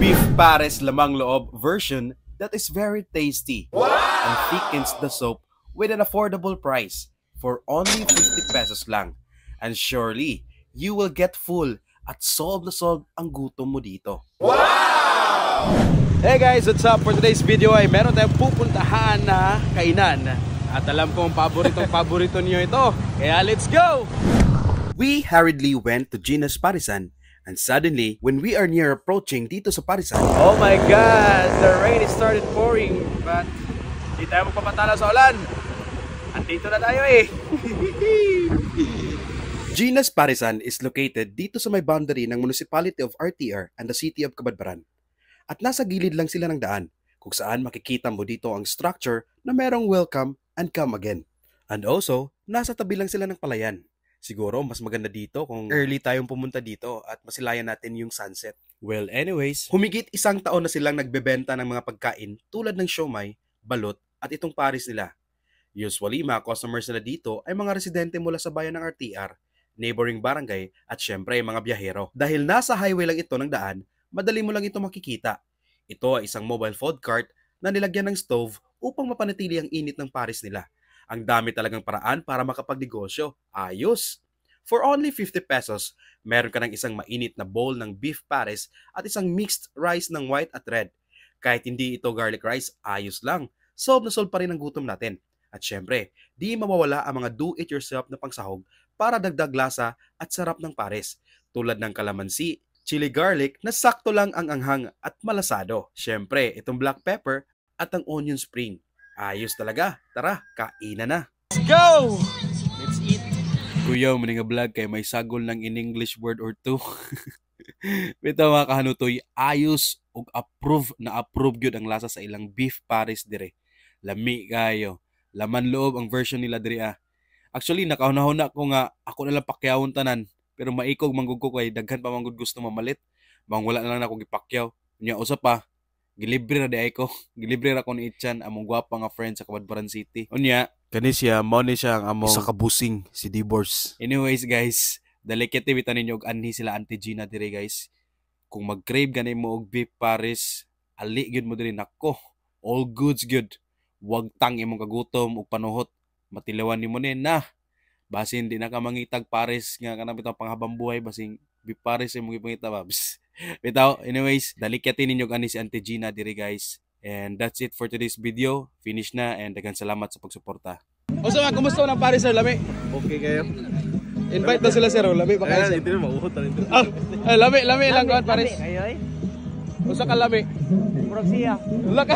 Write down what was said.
Beef Pares lamang loob version that is very tasty and thickens the soup with an affordable price for only 50 pesos lang. And surely, you will get full at solve na solve ang gutom mo dito. Hey guys, what's up? For today's video ay meron tayong pupuntahan na kainan. At alam kong paborito niyo ito. Kaya let's go! We hurriedly went to Gina's Parisan. And suddenly, when we are near approaching dito sa Parisan, oh my God! The rain started pouring. But di tayo magpapatala sa ulan. Andito na tayo eh. Gina's Parisan is located dito sa may boundary ng Municipality of RTR and the City of Cabadbaran. At nasa gilid lang sila ng daan, kung saan makikita mo dito ang structure na merong welcome and come again. And also, nasa tabi lang sila ng palayan. Siguro mas maganda dito kung early tayong pumunta dito at masilayan natin yung sunset. Well anyways, humigit isang taon na silang nagbebenta ng mga pagkain tulad ng siomai, balot at itong pares nila. Usually, mga customers nila dito ay mga residente mula sa bayan ng RTR, neighboring barangay at syempre mga biyahero. Dahil nasa highway lang ito ng daan, madali mo lang ito makikita. Ito ay isang mobile food cart na nilagyan ng stove upang mapanatili ang init ng pares nila. Ang dami talagang paraan para makapagnegosyo. Ayos! For only 50 pesos, meron ka ng isang mainit na bowl ng beef pares at isang mixed rice ng white at red. Kahit hindi ito garlic rice, ayos lang. Solve na solve pa rin ang gutom natin. At syempre, di mawawala ang mga do-it-yourself na pangsahog para dagdag lasa at sarap ng pares. Tulad ng kalamansi, chili garlic na sakto lang ang anghang at malasado. Syempre, itong black pepper at ang onion spring. Ayos talaga. Tara, kainan na. Let's go! Let's eat. Kuya, muli nga vlog kay may sagol ng in English word or two. Bitaw mga kahanutoy, ayos ug approve gyud ang lasa sa ilang beef pares dire. Lami kayo. Laman loob ang version nila dire ah. Actually, nakahuna ko nga ako na lang pakyawon tanan, pero maikog manggug ko kay daghan pa manggug gusto mamalit. Bang wala na lang ako gipakyaw. Nya usa pa, gilibre na di ay ko. Gilibre ra ko ni Itchan, among gwapa nga friend sa Cabadbaran City. Unya, kani siya, mao ni siya ang among isa ka busing, si Dibors. Anyways guys, dalikete bitan ninyo og anhi sila Auntie Gina dire guys. Kung mag-crave ganay mo og beef pares, ali gyud mo dire nako. All goods good. Wag tang imong kagutom ug panuhot. Matilawan nimo ni na. Basin di na ka mangitag pares nga kanang bitang panghabang buhay basing beef pares imong ipangita babs. Bitaw, anyways, dalikyatin ninyo ani si Auntie Gina dire guys. And that's it for today's video. Finish na and daghang salamat sa pagsuporta. O sa mga, kumusta ng pares sir? Lami? Okay kayo? Invite na sila sir. Lami ba kayo sir? Hindi na mauhot na rin. Lami lang kawan pares. Kayo eh? Usa ka lami? Murag siya. Wala ka.